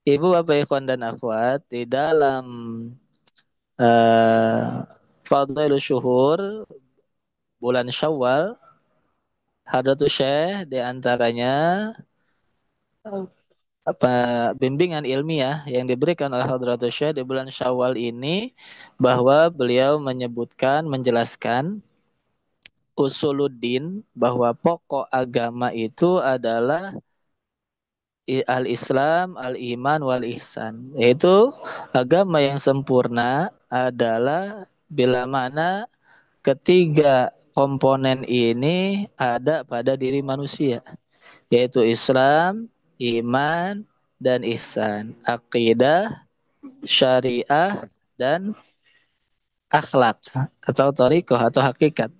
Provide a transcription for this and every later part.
Ibu bapak ikhwan dan akhwat, di dalam uh, Fadailus Syuhur bulan Syawal, Hadratus Syekh di antaranya apa bimbingan ilmiah yang diberikan oleh Hadratus Syekh di bulan Syawal ini, bahwa beliau menyebutkan, menjelaskan usuluddin, bahwa pokok agama itu adalah al-Islam, al-iman, wal ihsan. Yaitu agama yang sempurna adalah bila mana ketiga komponen ini ada pada diri manusia, yaitu Islam, iman, dan ihsan. Akidah, syariah, dan akhlak atau thariqah atau hakikat.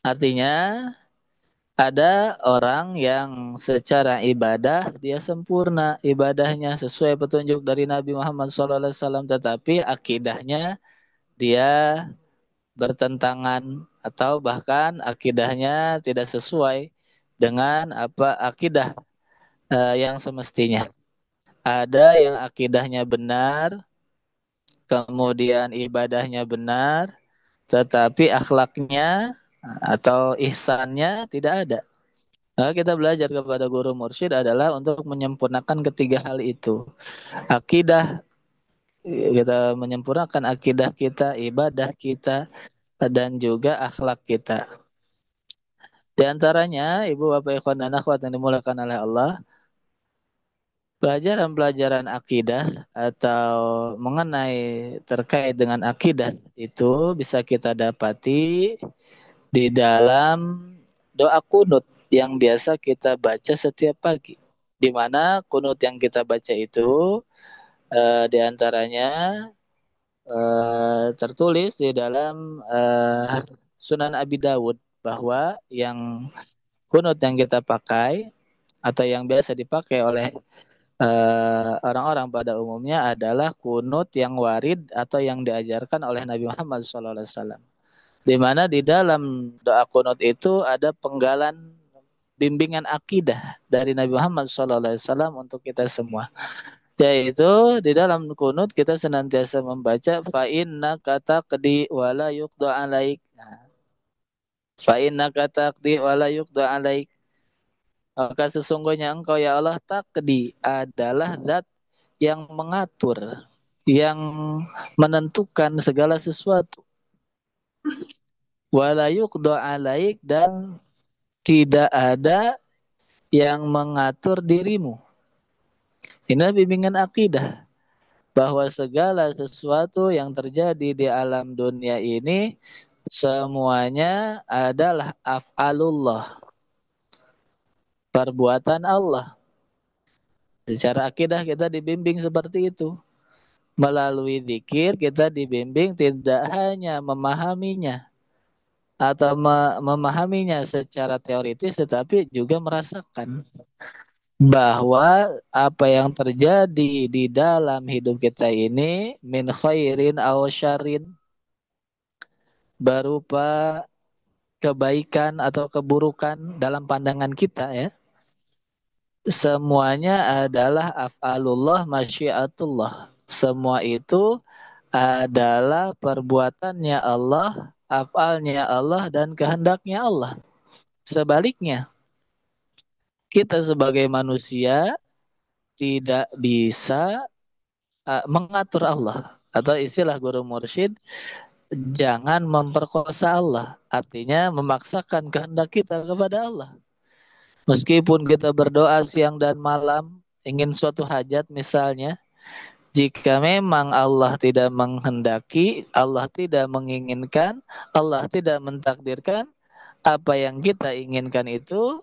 Artinya ada orang yang secara ibadah dia sempurna, ibadahnya sesuai petunjuk dari Nabi Muhammad SAW, tetapi akidahnya dia bertentangan atau bahkan akidahnya tidak sesuai dengan apa akidah yang semestinya. Ada yang akidahnya benar, kemudian ibadahnya benar, tetapi akhlaknya atau ihsannya tidak ada. Maka kita belajar kepada guru mursyid adalah untuk menyempurnakan ketiga hal itu. Akidah, kita menyempurnakan akidah kita, ibadah kita, dan juga akhlak kita. Di antaranya, ibu bapak ikhwan dan akhwat yang dimulakan oleh Allah, pelajaran-pelajaran akidah atau mengenai terkait dengan akidah itu bisa kita dapati di dalam doa kunut yang biasa kita baca setiap pagi. Di mana kunut yang kita baca itu di antaranya tertulis di dalam Sunan Abi Dawud, bahwa yang kunut yang kita pakai atau yang biasa dipakai oleh orang-orang pada umumnya adalah kunut yang warid atau yang diajarkan oleh Nabi Muhammad SAW. Di mana di dalam doa kunut itu ada penggalan bimbingan akidah dari Nabi Muhammad SAW untuk kita semua. Yaitu di dalam kunut kita senantiasa membaca fa inna kata qdi wala yuqda alaik. Fa inna kata qdi wala yuqda alaik. Maka sesungguhnya engkau ya Allah taqdi adalah zat yang mengatur, yang menentukan segala sesuatu. Wala yuqda alaik, dan tidak ada yang mengatur dirimu. Ini bimbingan akidah, bahwa segala sesuatu yang terjadi di alam dunia ini semuanya adalah af'alullah, perbuatan Allah. Secara akidah kita dibimbing seperti itu. Melalui zikir kita dibimbing tidak hanya memahaminya atau memahaminya secara teoritis, tetapi juga merasakan bahwa apa yang terjadi di dalam hidup kita ini min khairin aw syarrin, berupa kebaikan atau keburukan dalam pandangan kita ya, semuanya adalah af'alullah masyiatullah. Semua itu adalah perbuatannya Allah, af'alnya Allah, dan kehendaknya Allah. Sebaliknya, kita sebagai manusia tidak bisa mengatur Allah. Atau istilah guru mursyid, jangan memperkosa Allah. Artinya memaksakan kehendak kita kepada Allah. Meskipun kita berdoa siang dan malam, ingin suatu hajat misalnya, jika memang Allah tidak menghendaki, Allah tidak menginginkan, Allah tidak mentakdirkan, apa yang kita inginkan itu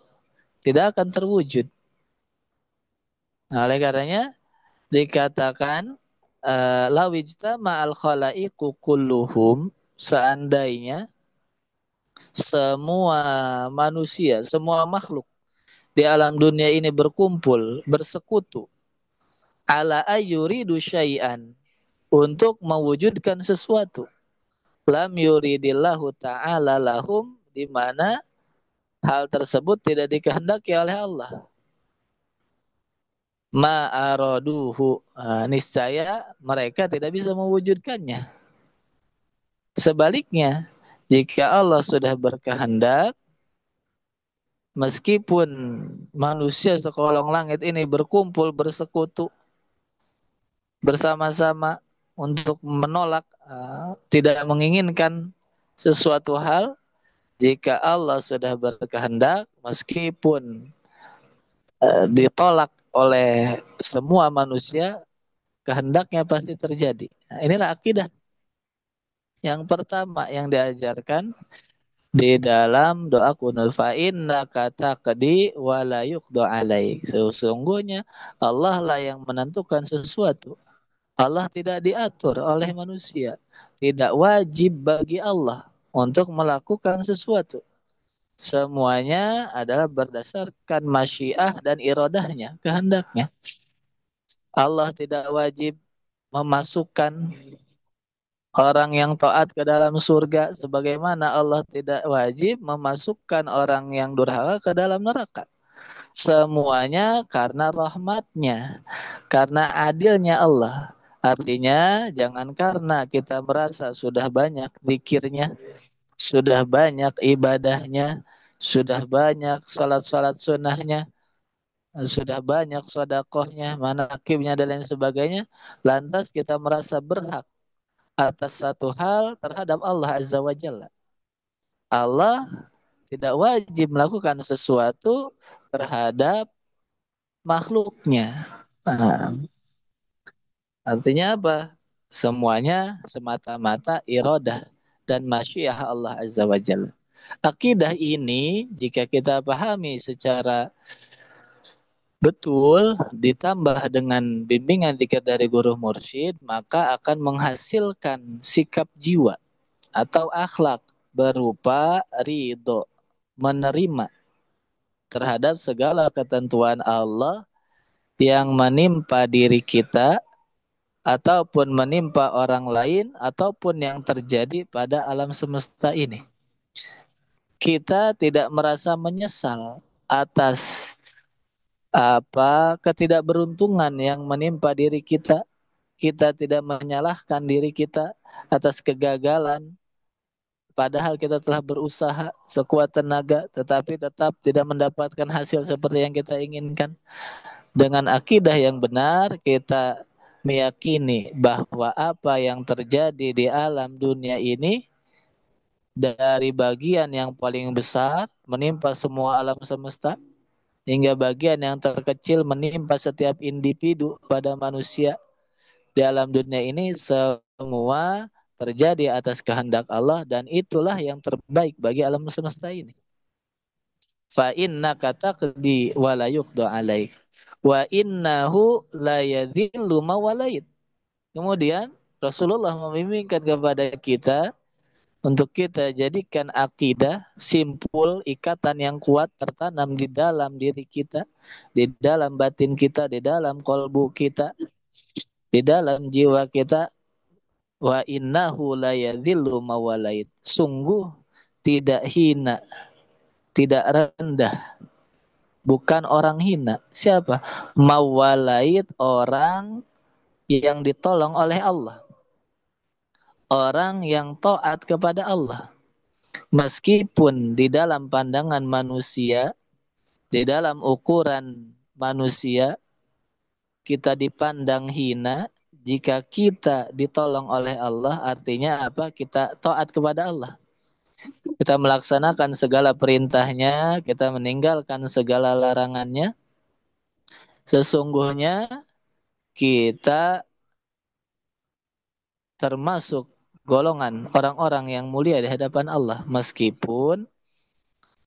tidak akan terwujud. Nah, oleh karenanya dikatakan lawijta ma'al khalaiqu kulluhum, seandainya semua manusia, semua makhluk di alam dunia ini berkumpul, bersekutu ala ayyuridu syai'an, untuk mewujudkan sesuatu, lam yuridillahu ta'ala lahum, di mana hal tersebut tidak dikehendaki oleh Allah. ma'araduhu, niscaya mereka tidak bisa mewujudkannya. Sebaliknya, jika Allah sudah berkehendak, meskipun manusia sekolong langit ini berkumpul, bersekutu bersama-sama untuk menolak, tidak menginginkan sesuatu hal, jika Allah sudah berkehendak, meskipun ditolak oleh semua manusia, kehendaknya pasti terjadi. Nah, inilah akidah yang pertama yang diajarkan di dalam doa kunul, fa innaka taqdi wa la yuqda alaik. Sesungguhnya Allah lah yang menentukan sesuatu. Allah tidak diatur oleh manusia. Tidak wajib bagi Allah untuk melakukan sesuatu. Semuanya adalah berdasarkan masyiah dan iradahnya, kehendaknya. Allah tidak wajib memasukkan orang yang taat ke dalam surga, sebagaimana Allah tidak wajib memasukkan orang yang durhaka ke dalam neraka. Semuanya karena rahmatnya, karena adilnya Allah. Artinya jangan karena kita merasa sudah banyak zikirnya, sudah banyak ibadahnya, sudah banyak salat-salat sunnahnya, sudah banyak sodakohnya, manakibnya dan lain sebagainya, lantas kita merasa berhak atas satu hal terhadap Allah Azza wa Jalla. Allah tidak wajib melakukan sesuatu terhadap makhluknya. Nah, artinya apa? Semuanya semata-mata iradah dan masyiah Allah Azza wa Jalla. Akidah ini jika kita pahami secara betul, ditambah dengan bimbingan zikir dari guru mursyid, maka akan menghasilkan sikap jiwa atau akhlak berupa ridho, menerima terhadap segala ketentuan Allah yang menimpa diri kita ataupun menimpa orang lain ataupun yang terjadi pada alam semesta ini. Kita tidak merasa menyesal atas ketidakberuntungan yang menimpa diri kita. Kita tidak menyalahkan diri kita atas kegagalan, padahal kita telah berusaha sekuat tenaga tetapi tetap tidak mendapatkan hasil seperti yang kita inginkan. Dengan akidah yang benar, kita meyakini bahwa apa yang terjadi di alam dunia ini dari bagian yang paling besar menimpa semua alam semesta hingga bagian yang terkecil menimpa setiap individu pada manusia di alam dunia ini, semua terjadi atas kehendak Allah dan itulah yang terbaik bagi alam semesta ini. Fa innaka taqdi wa la yuqda alaik wa innahu la yadhillu mawalait. Kemudian Rasulullah membimbingkan kepada kita untuk kita jadikan akidah simpul, ikatan yang kuat tertanam di dalam diri kita, di dalam batin kita, di dalam kolbu kita, di dalam jiwa kita. Wa innahu la yadhillu mawalait. Sungguh tidak hina, tidak rendah. Bukan orang hina. Siapa? Mawalait, orang yang ditolong oleh Allah. Orang yang taat kepada Allah. Meskipun di dalam pandangan manusia, di dalam ukuran manusia, kita dipandang hina, jika kita ditolong oleh Allah, artinya apa? Kita taat kepada Allah. Kita melaksanakan segala perintahnya, kita meninggalkan segala larangannya. Sesungguhnya kita termasuk golongan orang-orang yang mulia di hadapan Allah. Meskipun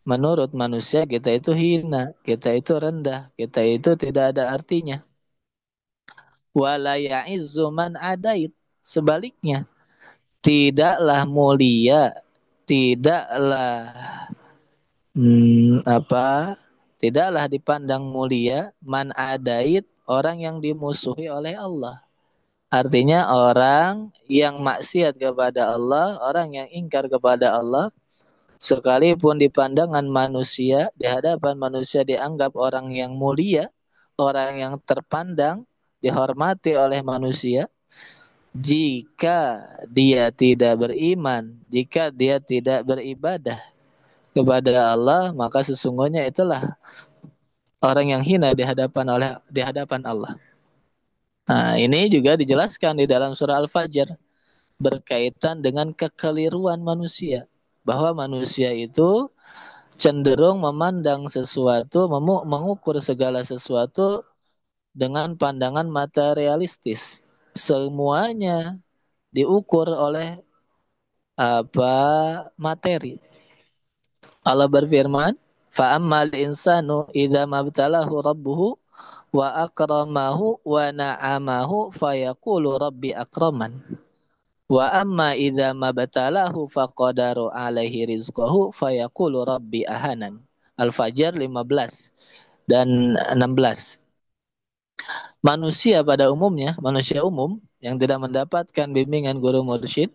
menurut manusia kita itu hina, kita itu rendah, kita itu tidak ada artinya. Wala ya'izzu man adait. Sebaliknya, tidaklah mulia, tidaklah tidaklah dipandang mulia man adait, orang yang dimusuhi oleh Allah. Artinya orang yang maksiat kepada Allah, orang yang ingkar kepada Allah, sekalipun di pandangan manusia, di hadapan manusia dianggap orang yang mulia, orang yang terpandang, dihormati oleh manusia, jika dia tidak beriman, jika dia tidak beribadah kepada Allah, maka sesungguhnya itulah orang yang hina di hadapan Allah. Nah, ini juga dijelaskan di dalam surah Al-Fajr berkaitan dengan kekeliruan manusia, bahwa manusia itu cenderung memandang sesuatu, mengukur segala sesuatu dengan pandangan materialistis. Semuanya diukur oleh apa materi. Allah berfirman, "Fa'ammal insanu idza mabtalahu rabbuhu wa akramahu wa na'amahu fayaqulu rabbi akraman. Wa amma idza mabtalahu faqadaru alaihi rizqahu fayaqulu rabbi ahanan." Al-Fajr 15 dan 16. Manusia pada umumnya, manusia umum yang tidak mendapatkan bimbingan guru mursyid,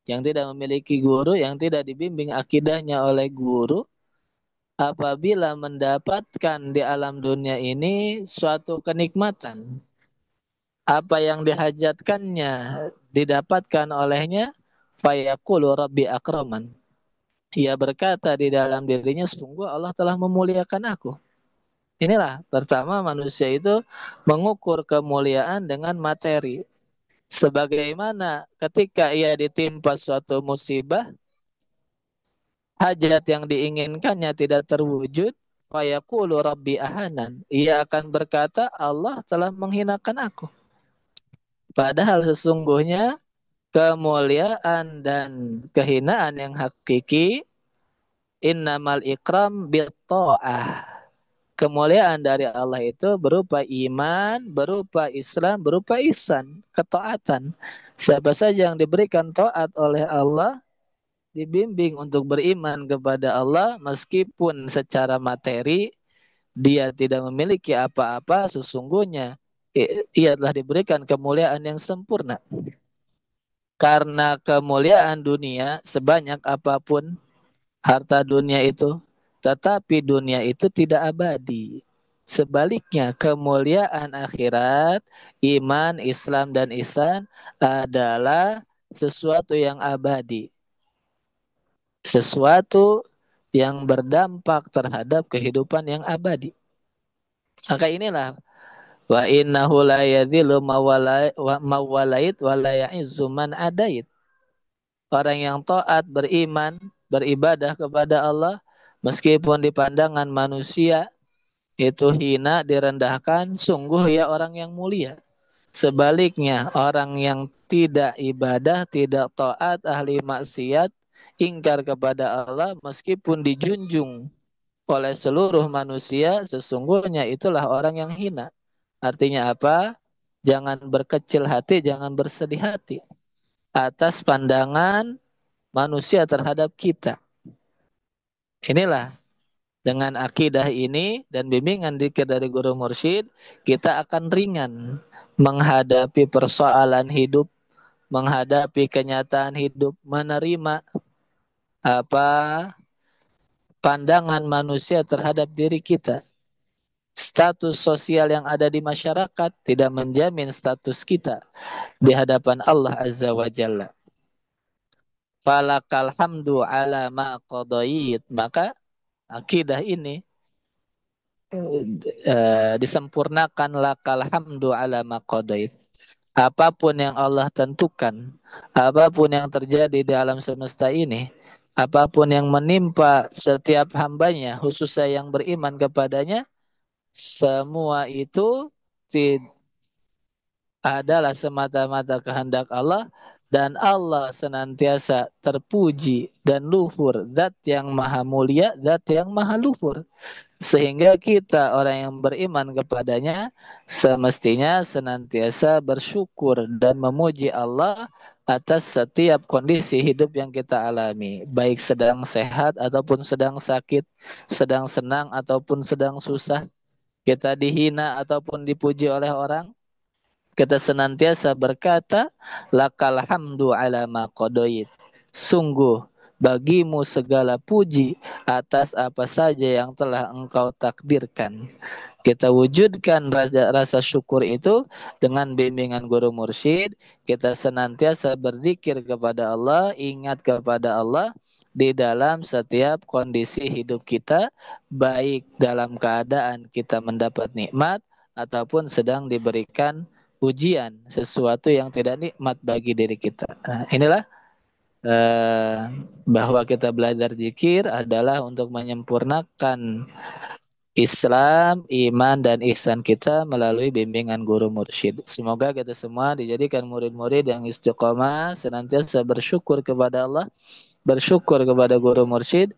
yang tidak memiliki guru, yang tidak dibimbing akidahnya oleh guru, apabila mendapatkan di alam dunia ini suatu kenikmatan, apa yang dihajatkannya didapatkan olehnya, fayaqulu rabbi akraman. Ia berkata di dalam dirinya, sungguh Allah telah memuliakan aku. Inilah pertama manusia itu mengukur kemuliaan dengan materi. Sebagaimana ketika ia ditimpa suatu musibah, hajat yang diinginkannya tidak terwujud, fayaqulu rabbi ahanan. Ia akan berkata, Allah telah menghinakan aku. Padahal sesungguhnya kemuliaan dan kehinaan yang hakiki, innamal ikram bitta'ah. Kemuliaan dari Allah itu berupa iman, berupa Islam, berupa ihsan, ketaatan. Siapa saja yang diberikan taat oleh Allah, dibimbing untuk beriman kepada Allah, meskipun secara materi dia tidak memiliki apa-apa, sesungguhnya ia telah diberikan kemuliaan yang sempurna. Karena kemuliaan dunia sebanyak apapun harta dunia itu, tetapi dunia itu tidak abadi. Sebaliknya, kemuliaan akhirat, iman, Islam, dan ihsan adalah sesuatu yang abadi. Sesuatu yang berdampak terhadap kehidupan yang abadi. Maka inilah wa innahu la yadhillu mawalait wa la ya'izzu man adait. Orang yang taat, beriman, beribadah kepada Allah, meskipun di pandangan manusia itu hina, direndahkan, sungguh ya orang yang mulia. Sebaliknya, orang yang tidak ibadah, tidak taat, ahli maksiat, ingkar kepada Allah, meskipun dijunjung oleh seluruh manusia, sesungguhnya itulah orang yang hina. Artinya apa? Jangan berkecil hati, jangan bersedih hati atas pandangan manusia terhadap kita. Inilah dengan akidah ini dan bimbingan dikir dari guru mursyid, kita akan ringan menghadapi persoalan hidup, menghadapi kenyataan hidup, menerima apa pandangan manusia terhadap diri kita. Status sosial yang ada di masyarakat tidak menjamin status kita di hadapan Allah Azza wa Jalla. Falakal hamdu ala ma qadait. Maka akidah ini disempurnakan, lakal hamdu ala ma qadait. Apapun yang Allah tentukan, apapun yang terjadi di alam semesta ini, apapun yang menimpa setiap hambanya, khususnya yang beriman kepadanya, semua itu adalah semata-mata kehendak Allah, dan Allah senantiasa terpuji dan luhur, zat yang maha mulia, zat yang maha luhur. Sehingga kita orang yang beriman kepadanya semestinya senantiasa bersyukur dan memuji Allah atas setiap kondisi hidup yang kita alami, baik sedang sehat ataupun sedang sakit, sedang senang ataupun sedang susah, kita dihina ataupun dipuji oleh orang, kita senantiasa berkata, lakal hamdu ala ma qadait. Sungguh bagimu segala puji atas apa saja yang telah engkau takdirkan. Kita wujudkan rasa syukur itu dengan bimbingan guru mursyid. Kita senantiasa berzikir kepada Allah, ingat kepada Allah di dalam setiap kondisi hidup kita, baik dalam keadaan kita mendapat nikmat ataupun sedang diberikan ujian, sesuatu yang tidak nikmat bagi diri kita. Nah, inilah eh, bahwa kita belajar zikir adalah untuk menyempurnakan Islam, iman, dan ihsan kita melalui bimbingan guru mursyid. Semoga kita semua dijadikan murid-murid yang istiqomah, senantiasa bersyukur kepada Allah, bersyukur kepada guru mursyid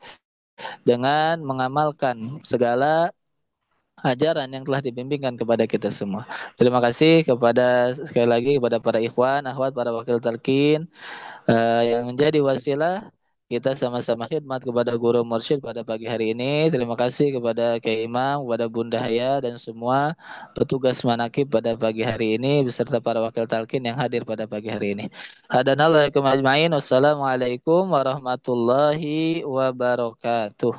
dengan mengamalkan segala ajaran yang telah dibimbingkan kepada kita semua. Terima kasih kepada sekali lagi kepada para ikhwan, akhwat, para wakil talqin yang menjadi wasilah kita sama-sama khidmat kepada guru mursyid pada pagi hari ini. Terima kasih kepada Kiai Imam, kepada Bunda Haya dan semua petugas manakib pada pagi hari ini beserta para wakil talqin yang hadir pada pagi hari ini. Hadanallahu ajmain. Wassalamualaikum warahmatullahi wabarakatuh.